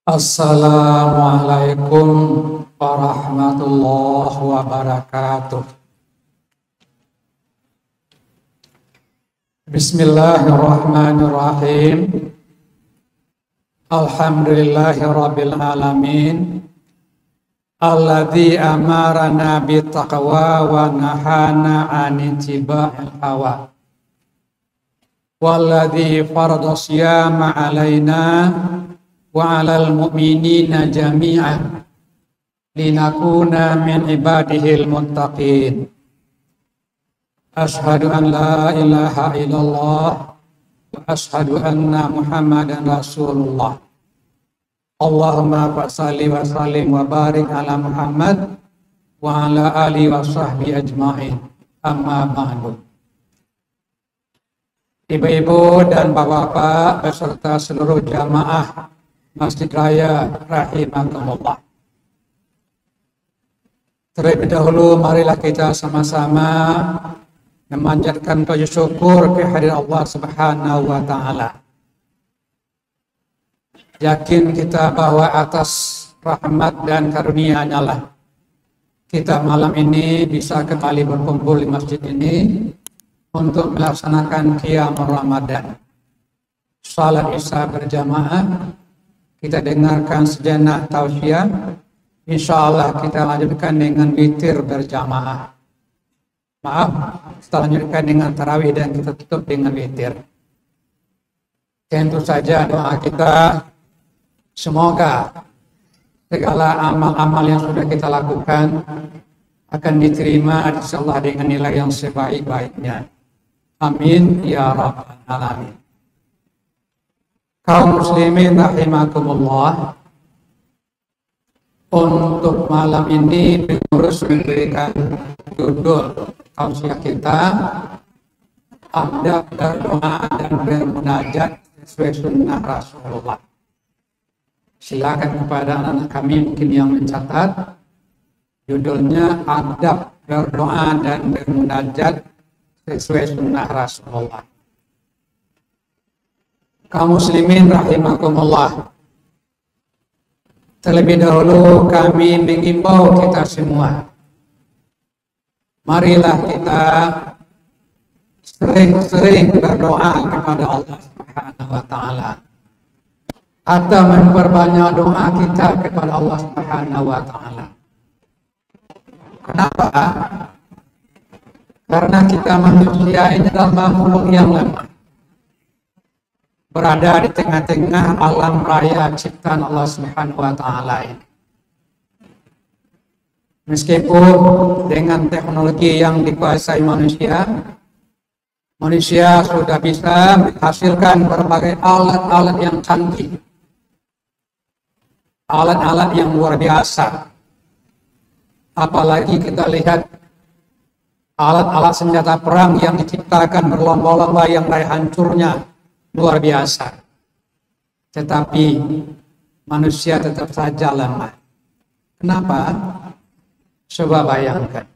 Assalamualaikum warahmatullahi wabarakatuh. Bismillahirrahmanirrahim. Alhamdulillahi rabbil alamin. Alladzi amarana bittaqwa wa nahana 'anil tiba'il hawa. Walladzi farada siyama 'alaina wa 'alal mu'minina jami'an linakuna min ibadihil muttaqin. Asyhadu an la ilaha illallah wa asyhadu anna Muhammadan Rasulullah. Allahumma shalli wa sallim wa barik ala Muhammad wa ala alihi wa sahbihi ajma'in. Amma ba'du. Ibu-ibu dan bapak-bapak beserta seluruh jamaah Masjid Raya rahimakumullah. Terlebih dahulu marilah kita sama-sama memanjatkan puji syukur kehadirat Allah Subhanahu wa taala. Yakin kita bahwa atas rahmat dan karunia-Nya lah kita malam ini bisa kembali berkumpul di masjid ini untuk melaksanakan qiyam Ramadan. Salat Isya berjamaah, kita dengarkan sejenak tausiah. Insyaallah kita lanjutkan dengan witir berjamaah. Maaf, kita lanjutkan dengan tarawih dan kita tutup dengan witir. Tentu saja doa kita semoga segala amal-amal yang sudah kita lakukan akan diterima insyaallah dengan nilai yang sebaik-baiknya. Amin ya rabbal alamin. Kaum muslimin rahimakumullah, untuk malam ini pengurus memberikan judul tausiah kita adab berdoa dan bermunajat sesuai sunnah Rasulullah. Silakan kepada anak-anak kami mungkin yang mencatat, judulnya adab berdoa dan bermunajat sesuai sunnah Rasulullah. Kaum muslimin rahimakumullah, terlebih dahulu kami mengimbau kita semua, marilah kita sering-sering berdoa kepada Allah Subhanahu wa taala, atau memperbanyak doa kita kepada Allah Subhanahu wa taala. Kenapa? Karena kita manusia ini adalah makhluk yang lemah, berada di tengah-tengah alam raya ciptaan Allah Subhanahu wa taala ini. Meskipun dengan teknologi yang dikuasai manusia sudah bisa menghasilkan berbagai alat-alat yang canggih, alat-alat yang luar biasa. Apalagi kita lihat alat-alat senjata perang yang diciptakan berlomba-lomba yang daya hancurnya luar biasa. Tetapi manusia tetap saja lemah. Kenapa? Coba bayangkan.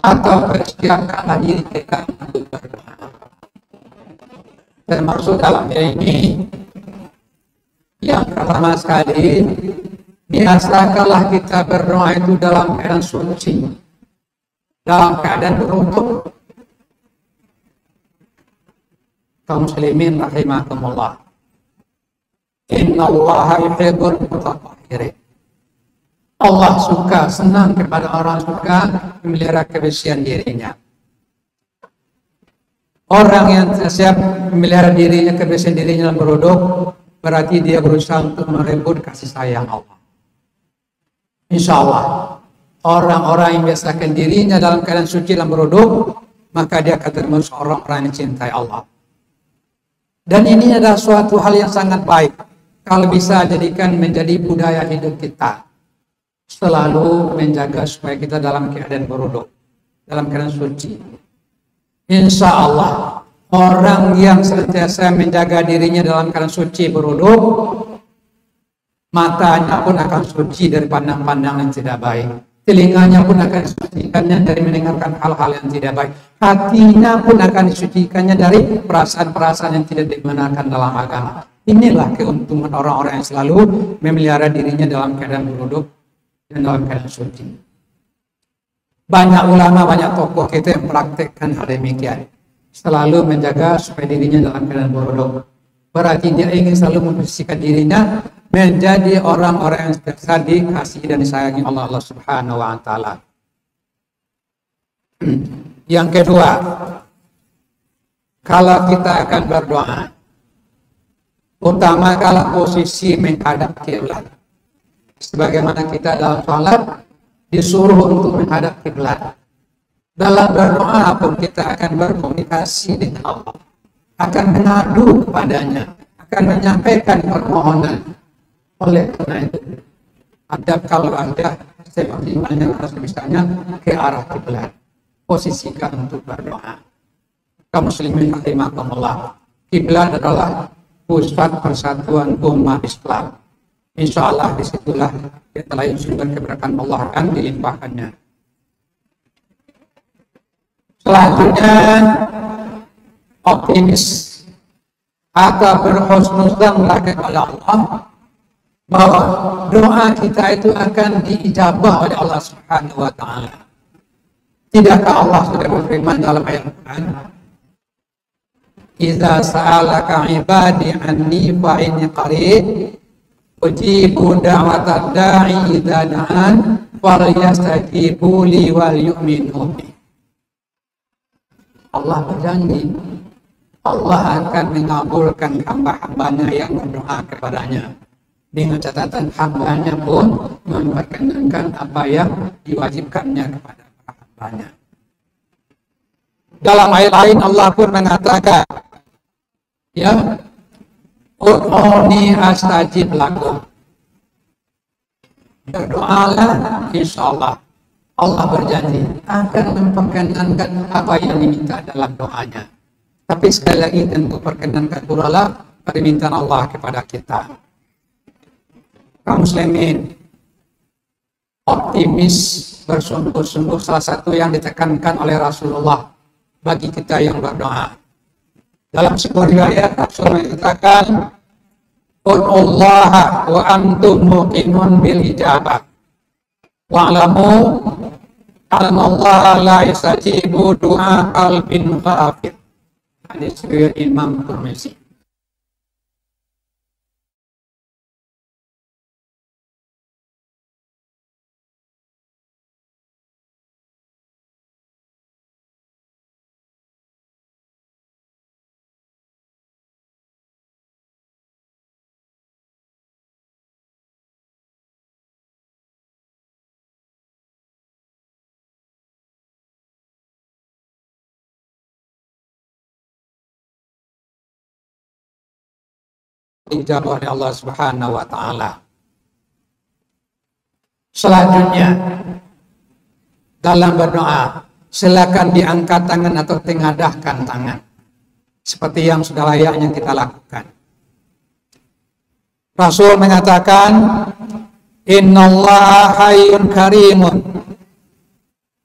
atau persiapkanlah diri kita untuk berdoa. Termasuk dalam ini yang pertama sekali, biasakanlah kita berdoa itu dalam keadaan suci, dalam keadaan berwudu. Kaum muslimin rahimakumullah, innallaha yuhibbul mutatahhirin. Allah suka, senang kepada orang suka memelihara kebersihan dirinya. Orang yang siap memelihara dirinya, kebersihan dirinya dalam berwudu, berarti dia berusaha untuk merebut kasih sayang Allah. Insya Allah, orang-orang yang biasakan dirinya dalam keadaan suci dalam berwudu, maka dia akan termasuk orang-orang yang cintai Allah. Dan ini adalah suatu hal yang sangat baik. Kalau bisa jadikan menjadi budaya hidup kita, selalu menjaga supaya kita dalam keadaan berwudu, dalam keadaan suci. Insya Allah, orang yang senantiasa menjaga dirinya dalam keadaan suci berwudu, matanya pun akan suci dari pandang-pandang yang tidak baik. Telinganya pun akan disucikannya dari mendengarkan hal-hal yang tidak baik. Hatinya pun akan disucikannya dari perasaan-perasaan yang tidak dibenarkan dalam agama. Inilah keuntungan orang-orang yang selalu memelihara dirinya dalam keadaan berwudu dan dalam keadaan suci. Banyak ulama, banyak tokoh kita yang praktekkan hal demikian. Selalu menjaga supaya dirinya dalam keadaan berwudu. Berarti dia ingin selalu membersihkan dirinya menjadi orang-orang yang sentiasa dikasihi dan disayangi Allah Subhanahu wa taala. Yang kedua, kalau kita akan berdoa, utama kalau posisi menghadap kiblat. Sebagaimana kita dalam salat disuruh untuk menghadap kiblat. Dalam berdoa pun kita akan berkomunikasi dengan Allah, akan mengadu kepadanya, akan menyampaikan permohonan. Oleh karena itu, adab kalau ada sepertinya harus misalnya ke arah kiblat, posisikan untuk berdoa. Kaum muslimin rahimakumullah, kiblat adalah pusat persatuan umat Islam. Insya Allah disitulah kita lain sumber keberkahan Allah akan dilimpahkannya. Selanjutnya, optimis atau berhusnuzan kepada Allah bahwa doa kita itu akan diijabah oleh Allah Subhanahu wa taala. Tidakkah Allah sudah berfirman dalam ayat Al-Qur'an, "Idza sa'alaka 'ibadi 'anni fa inni qarib, ujibu da'watad da'i idza da'an, falyastajibu li wal yu'minu bi." Allah berjanji, Allah akan mengabulkan hamba-hambanya yang berdoa kepadanya. Dengan catatan hambanya pun memperkenankan apa yang diwajibkannya kepada hambanya. Dalam ayat lain Allah pun mengatakan, ya, ud'uni astajib lakum. Berdoalah, insya Allah Allah berjanji akan memperkenankan apa yang diminta dalam doanya. Tapi sekali lagi tentu perkenankan pula lah permintaan Allah kepada kita. Kaum muslimin, optimis bersungguh-sungguh salah satu yang ditekankan oleh Rasulullah bagi kita yang berdoa. Dalam sebuah riwayat Rasul mengatakan, "Ud'ullaha wa antum muqinun bil ijabah. Wa'lamu anna Allah la yastajibu du'a qalbin ghafir." Hadis riwayat Imam Tirmidzi. Dijawab oleh Allah Subhanahu wa taala. Selanjutnya, dalam berdoa, silakan diangkat tangan atau tengadahkan tangan seperti yang sudah layaknya kita lakukan. Rasul mengatakan, "Innallaha hayyun karimun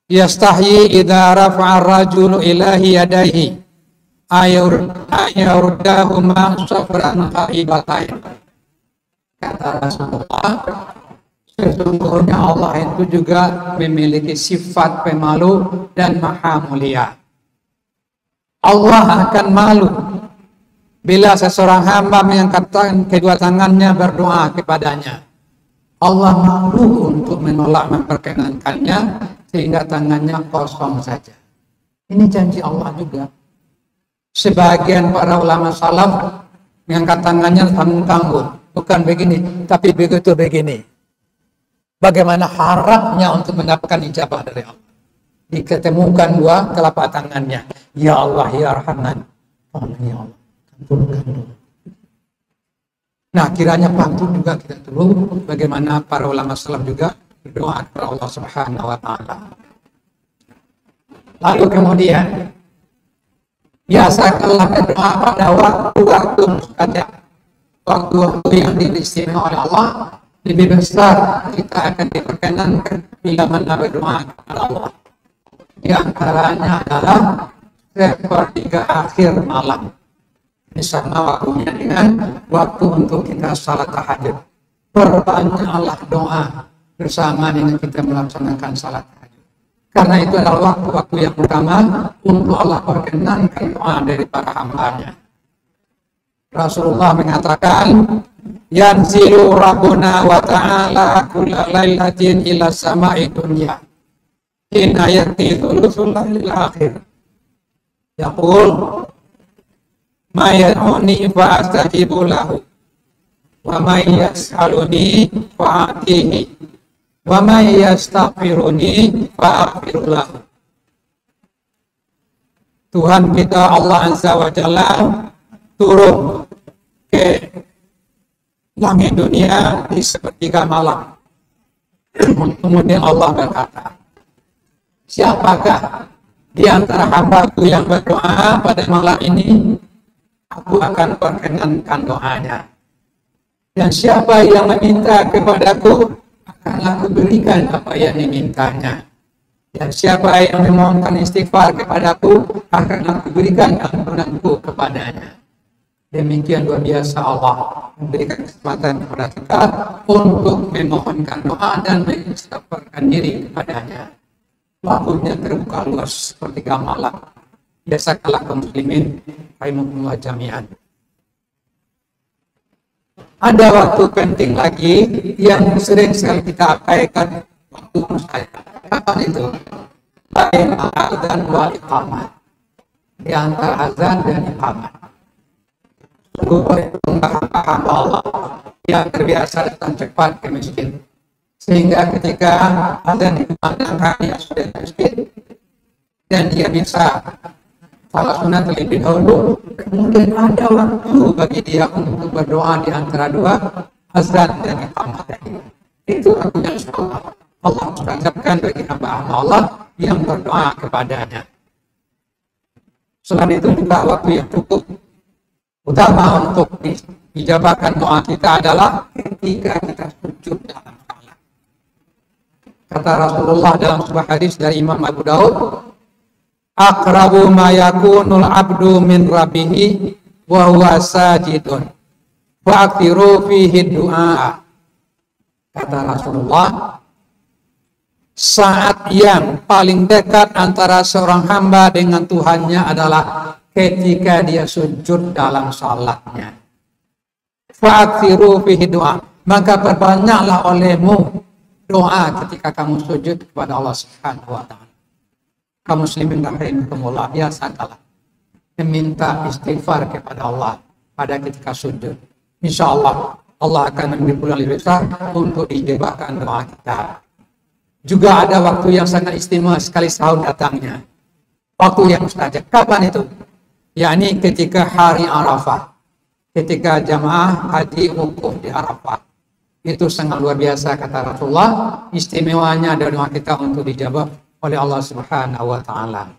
Yastahyi idza rafa'a ar-rajulu ilahi yadayhi ayurdahuma safran khaibatain. Kata Rasulullah, sesungguhnya Allah itu juga memiliki sifat pemalu dan maha mulia. Allah akan malu bila seseorang hamba mengangkat kedua tangannya berdoa kepadanya. Allah malu untuk menolak memperkenankannya sehingga tangannya kosong saja. Ini janji Allah juga. Sebagian para ulama salaf mengangkat tangannya tanggung-tanggung, bukan begini, tapi begitu begini. Bagaimana harapnya untuk mendapatkan ijabah dari Allah? Diketemukan dua telapak tangannya. Ya Allah, ya Rahman. Oh, ya Allah. Kabulkan doa. Nah, kiranya pantun juga kita dulu bagaimana para ulama salaf juga berdoa kepada Allah Subhanahu wa taala. Lalu kemudian biasakanlah berdoa pada waktu-waktu mustajab. Waktu-waktu yang diistimewa oleh Allah lebih besar kita akan diperkenankan bila mana berdoa kepada Allah. Di antaranya adalah sepertiga akhir malam. Ini sama waktunya dengan waktu untuk kita salat tahajud. Perbanyaklah doa bersama dengan kita melaksanakan salat tahajud. Karena itu adalah waktu-waktu yang utama untuk Allah perkenankan doa dari para hamba-Nya. Rasulullah mengatakan, yanzilu rabbuna wa ta'ala kulla lailatin ila sama'i dunya. Hina yati thuluthul lailil akhir. Yaqul ma yad'uni fa astajibu lahu wa ma yas'aluni fa atihi wa ma yastaghfiruni fa aghfir lahu. Tuhan kita Allah Azza wa Jalla turun ke langit dunia di sepertiga malam. Kemudian Allah berkata, siapakah di antara hamba-Ku yang berdoa pada malam ini, Aku akan perkenankan doanya. Dan siapa yang meminta kepadaku, akan Aku berikan apa yang dimintanya. Dan siapa yang memohonkan istighfar kepadaku, akan Aku berikan ampunanku kepadanya. Demikian luar biasa Allah memberikan kesempatan kepada kita untuk memohonkan doa dan mengistighfarkan diri kepadanya. Waktunya terbuka luas seperti malam. Biasakanlah kaum muslimin rahimakumullah jami'an. Ada waktu penting lagi yang sering sekali kita abaikan, waktu mustajab. Kapan itu? Bain azan wal iqamah. Di antara azan dan iqamah. Paham Allah yang terbiasa datang cepat ke masjid, sehingga ketika azan dikumandangkan dia sudah ke masjid dan dia bisa salat sunat terlebih dahulu, kemudian ada waktu bagi dia untuk berdoa di antara dua azan dan iqamah tadi. Itu waktunya Allah. Allah mengucapkan bagi hamba-hamba Allah yang berdoa kepadanya. Selain itu juga waktu yang cukup utama untuk dijabahkan doa kita adalah ketika kita sujud dalam salat. Kata Rasulullah dalam sebuah hadis dari Imam Abu Daud, aqrabu ma yakunul abdu min rabbihi wa huwa sajidun wa akthiru fihi du'a. Kata Rasulullah, saat yang paling dekat antara seorang hamba dengan Tuhannya adalah ketika dia sujud dalam salatnya. Fa'akthiru fihi du'a. Maka perbanyaklah olehmu doa ketika kamu sujud kepada Allah Subhanahu wa taala. Kaum muslimin rahimakumullah, biasakanlah meminta istighfar kepada Allah pada ketika sujud. Insyaallah Allah akan memberi bulan besar untuk dijabahkan doa kita. Juga ada waktu yang sangat istimewa sekali setahun datangnya. Waktu yang mustajab. Kapan itu? Yakni ketika hari Arafah. Ketika jamaah haji wukuf di Arafah. Itu sangat luar biasa kata Rasulullah. Istimewanya ada doa kita untuk dijabah oleh Allah Subhanahu wa taala.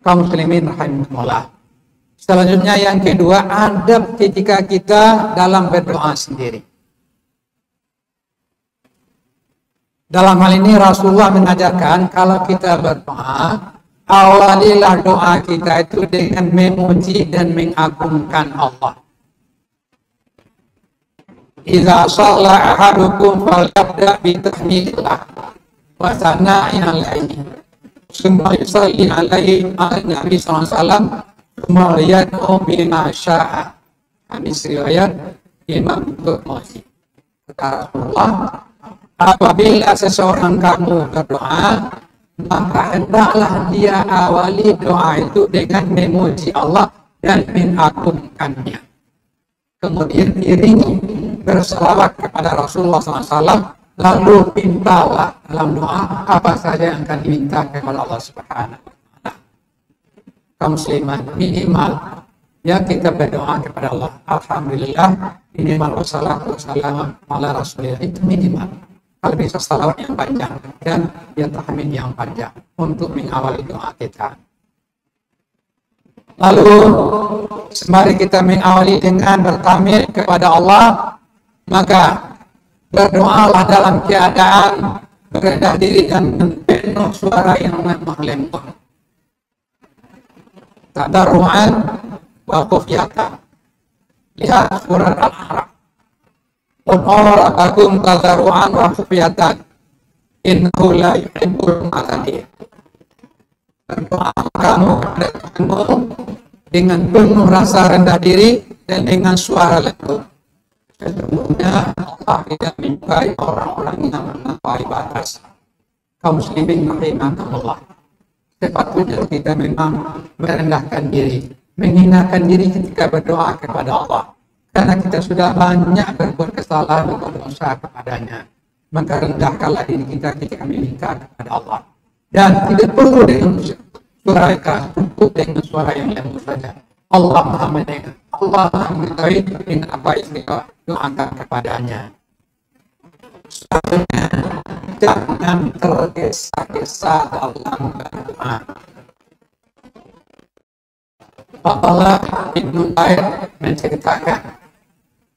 Kaum muslimin rahimakumullah. Selanjutnya yang kedua, adab ketika kita dalam berdoa sendiri. Dalam hal ini Rasulullah mengajarkan kalau kita berdoa, awalilah doa kita itu dengan memuji dan mengagungkan Allah. Idza shalla ahadukum falyabda bi tahmidillah wa sana'i alaihi. Summa yusalli alaihi Nabi sallallahu alaihi wasallam, summa yad'u bima syaa. Hadis riwayat Imam Tirmidzi. Kata Rasulullah, apabila seseorang kamu berdoa, maka hendaklah dia awali doa itu dengan memuji Allah dan mengagungkannya. Kemudian iringi berselawat kepada Rasulullah SAW, lalu mintalah dalam doa apa saja yang akan diminta kepada Allah Subhanahu wa Ta'ala. Kaum musliman, minimal ya kita berdoa kepada Allah, alhamdulillah, minimal wassalatu wassalamu ala rasulillah, itu minimal. Kalau bisa salawat yang panjang dan ya tahmid yang panjang untuk mengawali doa kita. Lalu sembari kita mengawali dengan bertamid kepada Allah, maka berdoalah dalam keadaan merendah diri dan penuh suara yang lemah lembut. Tadarruan wa khufyatan. Lihat surat Al-A'raf. Qul a'rakakum tadarruan wa khufyatan. Innahu la yuhibbul mu'tadin. Berdoa kamu kepada Tuhanmu dengan penuh rasa rendah diri dan dengan suara lembut. Sesungguhnya Allah tidak menyukai orang-orang yang melampaui batas. Kaum muslimin rahimakumullah. Sepatutnya kita memang merendahkan diri, menghinakan diri ketika berdoa kepada Allah. Karena kita sudah banyak berbuat kesalahan dan dosa kepadanya. Maka rendahkanlah diri kita ketika meminta kepada Allah. Dan tidak perlu dengan suara keras, cukup dengan suara yang lembut saja. Allah Maha mendengar, Allah Maha mengetahui dengan apa yang kita doakan kepadanya. Selanjutnya, jangan tergesa-gesa dalam berdoa. Abdullah bin Umair menceritakan,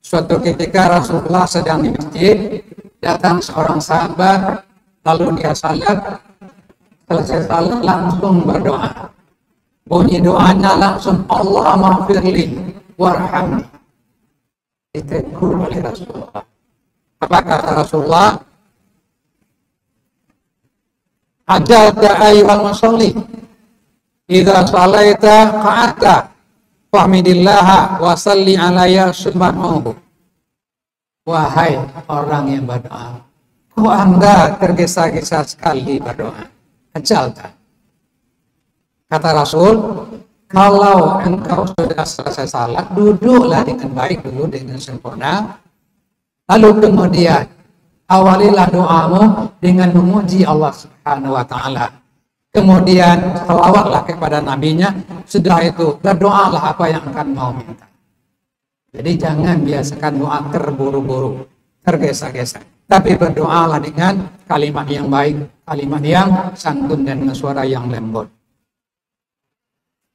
suatu ketika Rasulullah sedang di masjid, datang seorang sahabat, lalu dia salat. Selesai salat langsung berdoa. Bunyi doanya langsung, Allah maghfirli warhamni. Ditegur oleh Rasulullah. Apa kata Rasulullah? Ajalta ayyuhal musalli, idza shalaita qa'ata fahmidillaha wa salli alayya subhanahu. Wahai orang yang berdoa, kok Anda tergesa-gesa sekali berdoa? Ajalta. Kata Rasul, kalau engkau sudah selesai salat, duduklah dengan baik dulu, dengan sempurna. Lalu kemudian awalilah doamu dengan memuji Allah Subhanahu wa Ta'ala. Kemudian selawatlah kepada nabinya. Sudah itu berdoalah apa yang akan mau minta. Jadi jangan biasakan doa terburu-buru, tergesa-gesa. Tapi berdoalah dengan kalimat yang baik, kalimat yang santun dan dengan suara yang lembut.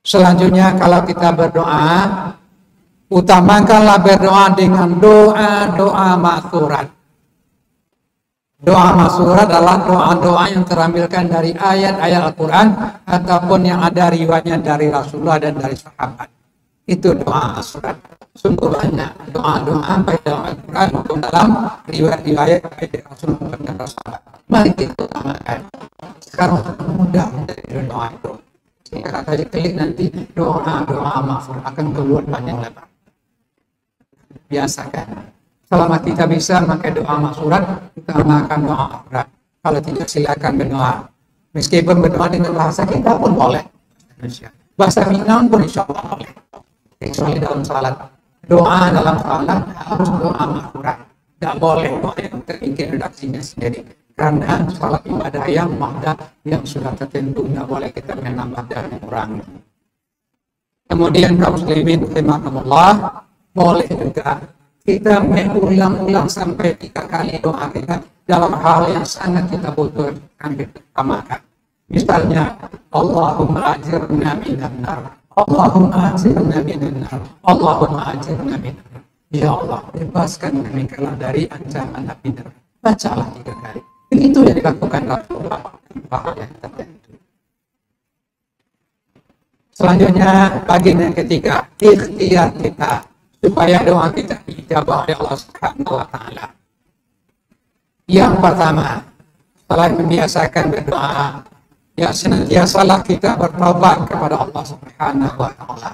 Selanjutnya kalau kita berdoa, utamakanlah berdoa dengan doa-doa ma'thurat. Doa ma'thurat adalah doa-doa yang terambilkan dari ayat-ayat Al-Quran ataupun yang ada riwayatnya dari Rasulullah dan dari sahabat. Itu doa ma'thurat. Sungguh banyak doa-doa baik dalam Al-Quran maupun dalam riwayat-riwayat dari Rasulullah dan sahabat. Mari kita utamakan. Sekarang mudah menjadi doa itu. Sehingga kata klik nanti doa-doa ma'thurat akan keluar banyak lebar. Biasakan. Selama kita bisa memakai doa ma'thurat, kita makan doa ma'thurat. Kalau tidak, silakan berdoa. Meskipun berdoa dengan bahasa kita pun boleh. Bahasa Minang pun insya Allah boleh. Kecuali dalam salat. Doa dalam salat harus doa ma'thurat. Tidak boleh doa yang terpikir redaksinya sendiri. Karena salat ibadah yang mahdah yang sudah tertentu, tidak boleh kita menambah dan mengurangi. Kemudian kaum muslimin rahimakumullah, boleh juga kita mengulang-ulang sampai 3 kali doa kita dalam hal yang sangat kita butuhkan kita utamakan. Misalnya, Allahumma ajirna minan nar, Allahumma ajirna minan nar, Allahumma ajirna minan nar. Ya Allah, bebaskan kami dari ancaman api neraka. Bacalah 3 kali. Itu yang dilakukan Rasulullah yang tertentu. Selanjutnya bagian yang ketiga, ikhtiar kita supaya doa kita dijabah oleh Allah Subhanahu wa taala. Yang pertama, setelah membiasakan berdoa, ya senantiasalah kita bertobat kepada Allah Subhanahu wa taala.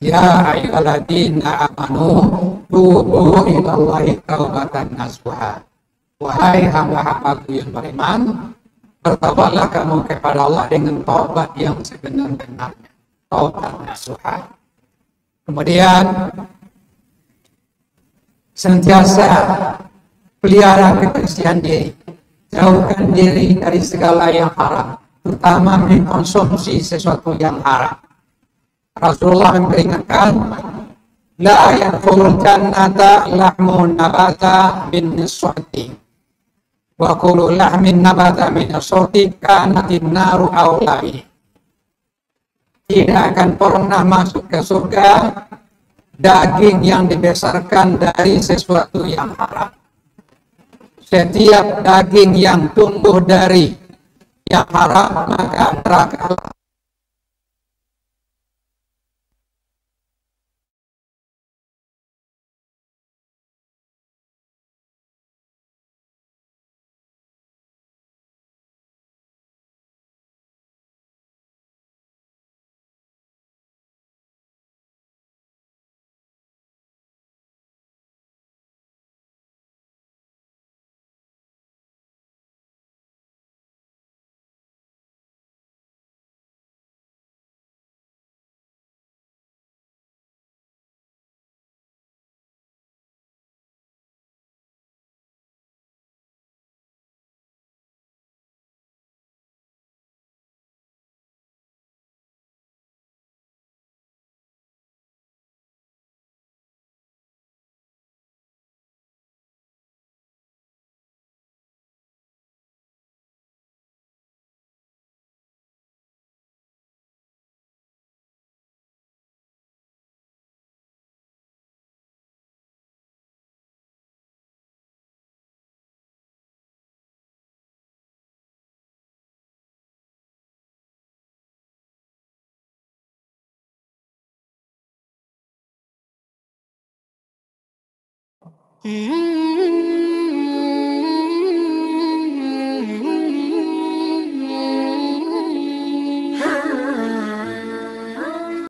Ya ayyuhalladzina amanu tubu ilallahi taubatan nasuha. Wahai hamba-hambaku yang beriman, bertobatlah kamu kepada Allah dengan taubat yang sebenar-benarnya, taubat nasuha. Kemudian senantiasa pelihara kebersihan diri, jauhkan diri dari segala yang haram, terutama mengkonsumsi sesuatu yang haram. Rasulullah memperingatkan, la yadkhulul jannata lahmun nabata bin niswati wa kullu lahmin nabata min as-sawti kanatin naru awlahi. Tidak akan pernah masuk ke surga daging yang dibesarkan dari sesuatu yang haram. Setiap daging yang tumbuh dari yang haram maka neraka.